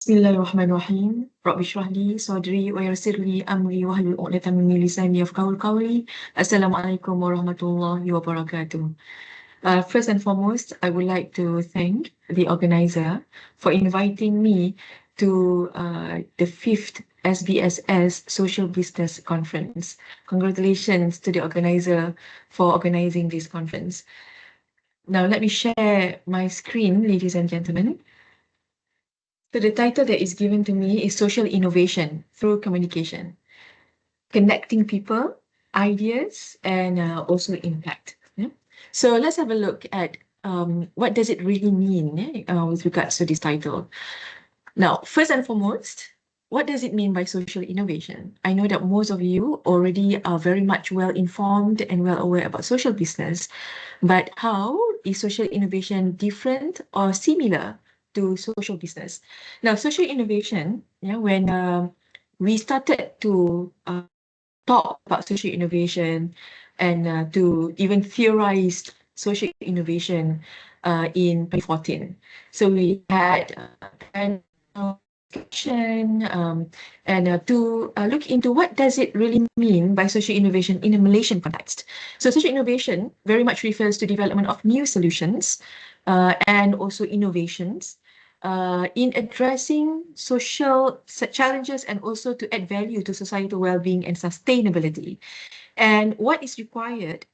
Bismillahirrahmanirrahim. Rabbi shrah li sadri wa yassir li amri wahlul 'uqdatam min lisani yafqahul qawli. Assalamualaikum warahmatullahi wabarakatuh. First and foremost, I would like to thank the organizer for inviting me to the 5th SBSS Social Business Conference. Congratulations to the organizer for organizing this conference. Now, let me share my screen, ladies and gentlemen. So the title that is given to me is Social Innovation Through Communication, Connecting People, Ideas, and also Impact. Yeah? So let's have a look at what does it really mean with regards to this title. Now, first and foremost, what does it mean by social innovation? I know that most of you already are very much well informed and well aware about social business, but how is social innovation different or similar to social business? Now, social innovation, when we started to talk about social innovation and to even theorize social innovation in 2014. So we had discussion and to look into what does it really mean by social innovation in a Malaysian context. So social innovation very much refers to development of new solutions and also innovations in addressing social challenges and also to add value to societal well-being and sustainability. And what is required,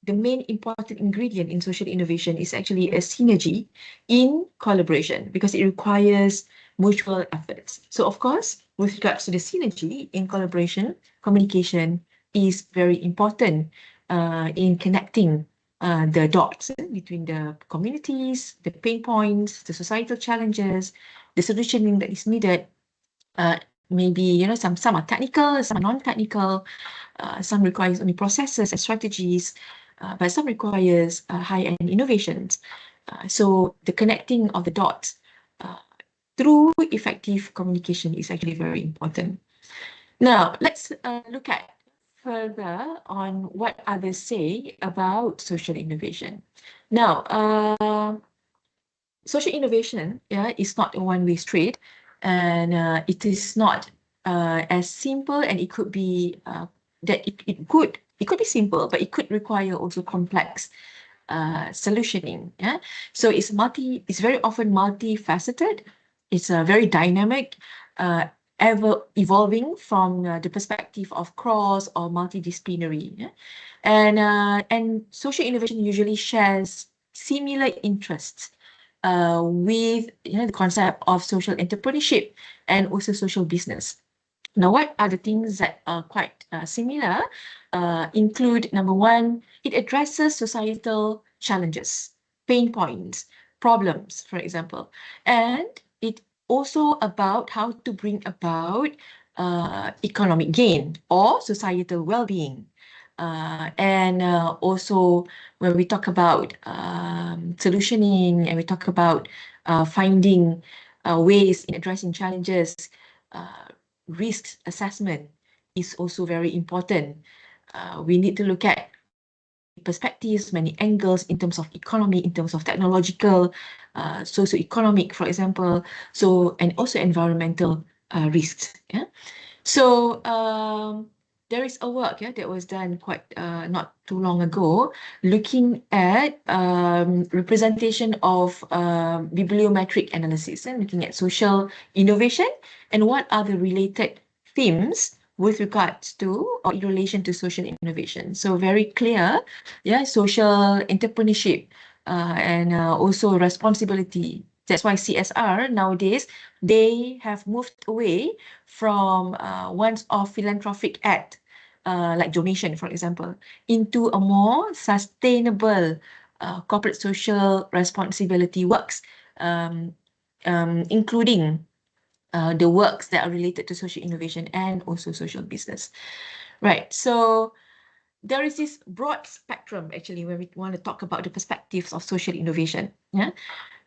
the main important ingredient in social innovation is actually a synergy in collaboration because it requires mutual efforts. So of course, with regards to the synergy in collaboration, communication is very important in connecting the dots between the communities, the pain points, the societal challenges, the solutioning that is needed. Maybe some are technical, some are non-technical, some requires only processes and strategies, but some requires high-end innovations. So the connecting of the dots through effective communication is actually very important. Now, let's look at further on what others say about social innovation. Now, social innovation is not a one-way street, and it is not as simple, and it could be that it could be simple, but it could require also complex solutioning. So it's very often multifaceted. It's very dynamic, ever evolving from the perspective of cross or multidisciplinary. And social innovation usually shares similar interests with the concept of social entrepreneurship and also social business. Now, what are the things that are quite similar? Include, number one, it addresses societal challenges, pain points, problems, for example. And it also about how to bring about economic gain or societal well-being. And also when we talk about solutioning and we talk about finding ways in addressing challenges, risk assessment is also very important. We need to look at perspectives, many angles in terms of economy, in terms of technological, socio-economic, for example, and also environmental risks. So there is a work that was done quite not too long ago, looking at representation of bibliometric analysis and looking at social innovation and what are the related themes with regards to or in relation to social innovation. So very clear, social entrepreneurship and also responsibility. That's why CSR nowadays, they have moved away from once-off philanthropic act, like donation, for example, into a more sustainable corporate social responsibility works, including the works that are related to social innovation and also social business. Right, so there is this broad spectrum actually when we want to talk about the perspectives of social innovation.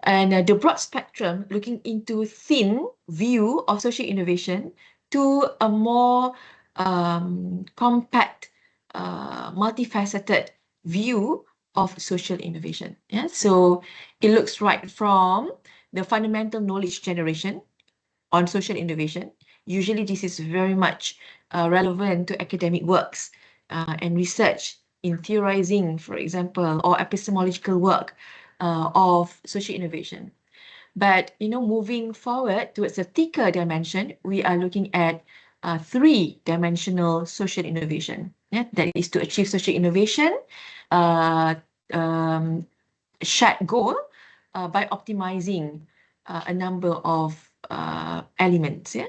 And the broad spectrum looking into thin view of social innovation to a more compact, multifaceted view of social innovation. So it looks right from the fundamental knowledge generation, on social innovation. Usually this is very much relevant to academic works and research in theorizing, for example, or epistemological work of social innovation. But, moving forward towards a thicker dimension, we are looking at three-dimensional social innovation. Yeah, that is to achieve social innovation, uh, um, shared goal by optimizing a number of elements. Yeah.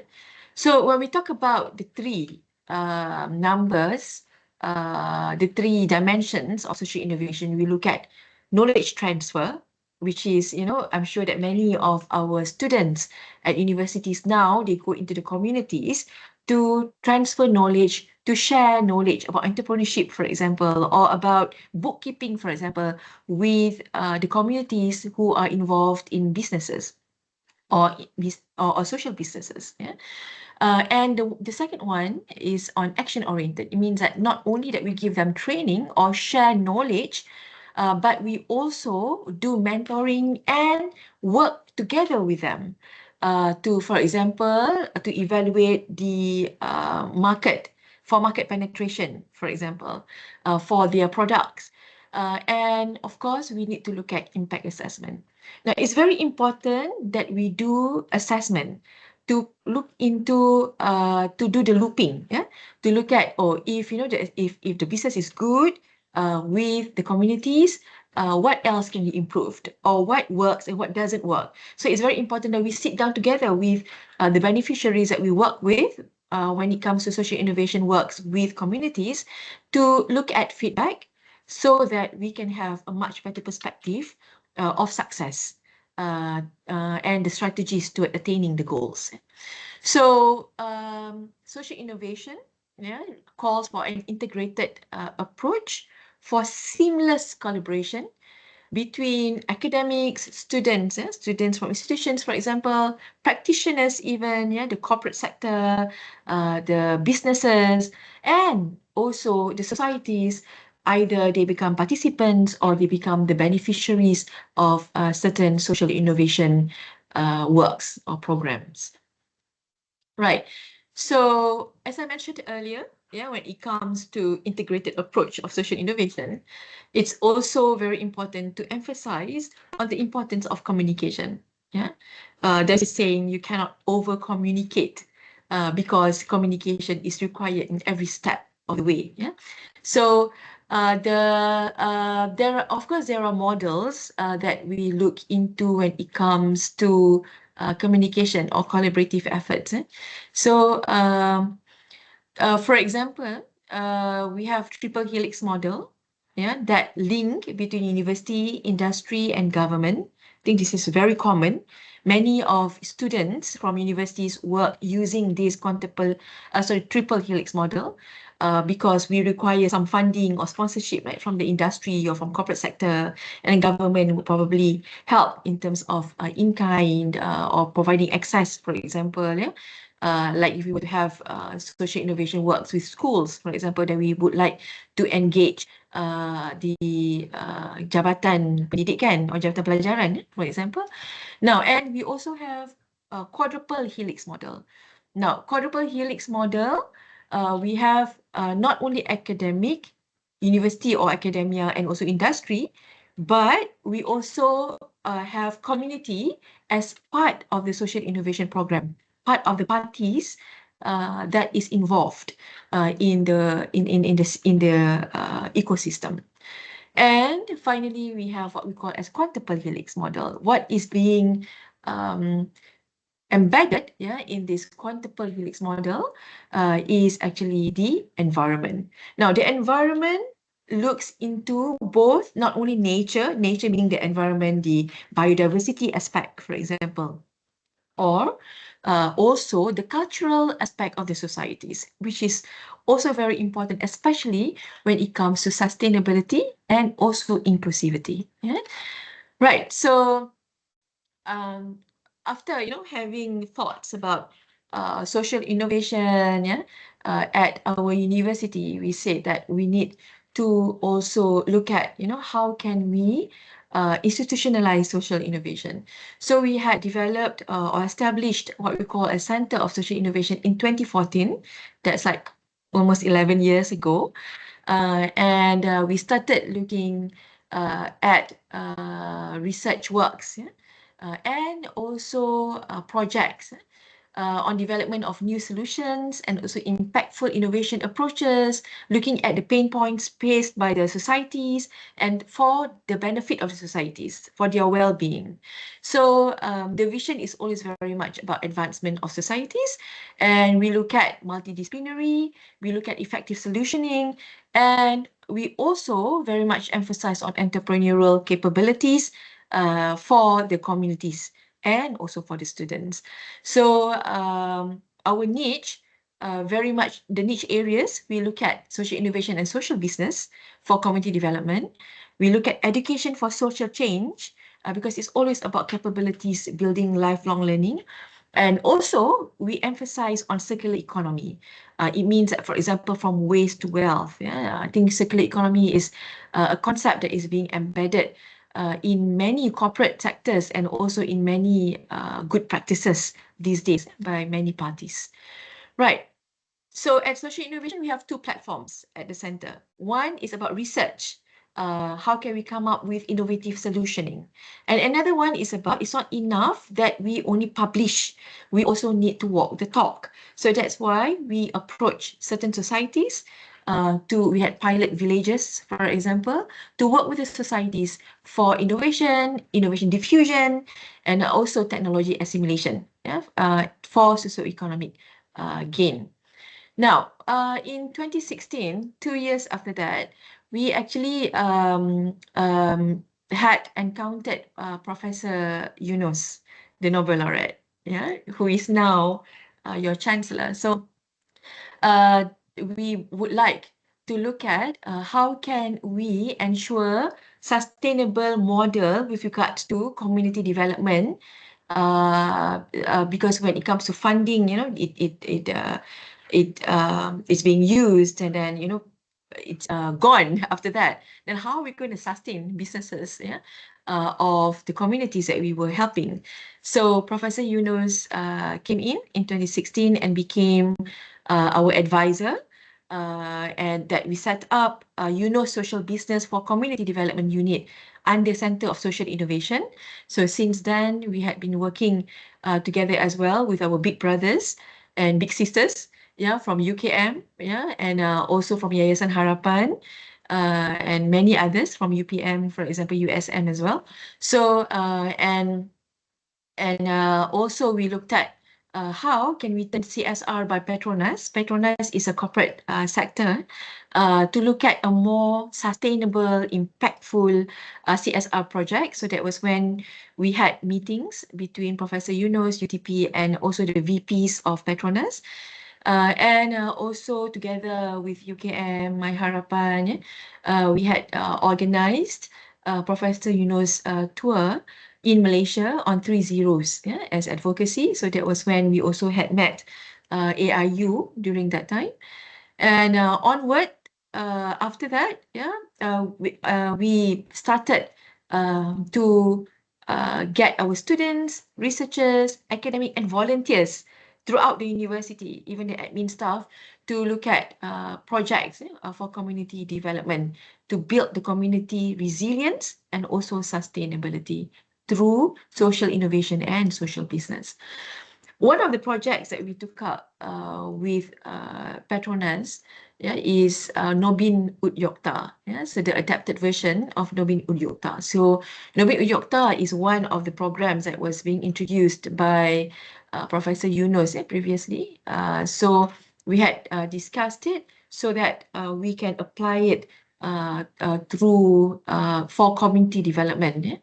So when we talk about the three numbers, the three dimensions of social innovation, we look at knowledge transfer, which is, I'm sure that many of our students at universities now, they go into the communities to transfer knowledge, to share knowledge about entrepreneurship, for example, or about bookkeeping, for example, with the communities who are involved in businesses or social businesses. Yeah? And the second one is on action oriented. It means that not only that we give them training or share knowledge, but we also do mentoring and work together with them to, for example, to evaluate the market penetration, for example, for their products. And of course, we need to look at impact assessment. Now, it's very important that we do assessment to look into to do the looping, yeah, to look at, if if the business is good with the communities, what else can be improved, or what works and what doesn't work. So it's very important that we sit down together with the beneficiaries that we work with when it comes to social innovation works with communities, to look at feedback so that we can have a much better perspective of success and the strategies to attaining the goals. So social innovation, yeah, calls for an integrated approach for seamless collaboration between academics, students, students from institutions, for example, practitioners even, yeah, the corporate sector, the businesses, and also the societies. Either they become participants or they become the beneficiaries of certain social innovation works or programs. Right. So as I mentioned earlier, yeah, when it comes to integrated approach of social innovation, it's also very important to emphasize on the importance of communication. Yeah. There's a saying, you cannot over communicate because communication is required in every step of the way. Yeah. So of course there are models that we look into when it comes to communication or collaborative efforts. So, for example, we have triple helix model, yeah, that link between university, industry, and government. I think this is very common. Many of students from universities work using this triple helix model because we require some funding or sponsorship, right, from the industry or from corporate sector, and government would probably help in terms of in-kind or providing access, for example, yeah. Like if we were to have social innovation works with schools, for example, then we would like to engage the Jabatan Pendidikan or Jabatan Pelajaran, for example. Now, and we also have a quadruple helix model. Now, quadruple helix model, we have not only academic, university or academia, and also industry, but we also have community as part of the social innovation program, part of the parties that is involved in the ecosystem. And finally, we have what we call as quadruple helix model. What is being embedded, yeah, in this quadruple helix model is actually the environment. Now, the environment looks into both, not only nature meaning the environment, the biodiversity aspect, for example, or also the cultural aspect of the societies, which is also very important, especially when it comes to sustainability and also inclusivity. Yeah? Right. So um, after having thoughts about social innovation, yeah, at our university, we said that we need to also look at how can we institutionalize social innovation. So we had developed or established what we call a Center of Social Innovation in 2014. That's like almost 11 years ago. And we started looking at research works, yeah? And also projects on development of new solutions and also impactful innovation approaches, looking at the pain points faced by the societies and for the benefit of the societies, for their well-being. So the vision is always very much about advancement of societies, and we look at multidisciplinary, we look at effective solutioning, and we also very much emphasize on entrepreneurial capabilities for the communities and also for the students. So our niche, very much the niche areas, we look at social innovation and social business for community development. We look at education for social change because it's always about capabilities, building lifelong learning. And also, we emphasize on circular economy. It means that, for example, from waste to wealth. Yeah, I think circular economy is a concept that is being embedded in many corporate sectors and also in many good practices these days by many parties. Right. So at Social Innovation, we have two platforms at the center. One is about research. How can we come up with innovative solutioning? And another one is about, it's not enough that we only publish. We also need to walk the talk. So that's why we approach certain societies we had pilot villages, for example, to work with the societies for innovation, innovation diffusion, and also technology assimilation, yeah, for socioeconomic gain. Now, in 2016, 2 years after that, we actually had encountered Professor Yunus, the Nobel laureate, yeah, who is now your chancellor. So we would like to look at how can we ensure sustainable model with regards to community development, because when it comes to funding, you know, it's being used and then, you know, it's gone after that. Then how are we going to sustain businesses, yeah, of the communities that we were helping? So Professor Yunus came in 2016 and became our advisor, and that we set up Social Business for Community Development Unit under Center of Social Innovation. So since then, we had been working together as well with our big brothers and big sisters, yeah, from UKM, yeah, and also from Yayasan Harapan, and many others from UPM, for example, USM as well. So also we looked at how can we turn CSR by Petronas. Petronas is a corporate sector to look at a more sustainable, impactful CSR project. So that was when we had meetings between Professor Yunus, UTP, and also the VPs of Petronas. And also together with UKM, My Harapan, we had organized Professor Yunus tour in Malaysia on 3 zeros, yeah, as advocacy. So that was when we also had met AIU during that time. And onward, after that, yeah, we started to get our students, researchers, academic and volunteers throughout the university, even the admin staff, to look at projects for community development, to build the community resilience and also sustainability through social innovation and social business. One of the projects that we took up with Petronas, yeah, is Nobin Udyokta. Yeah, so the adapted version of Nobin Udyokta. So Nobin Udyokta is one of the programs that was being introduced by Professor Yunus previously. So we had discussed it so that we can apply it through for community development. Yeah?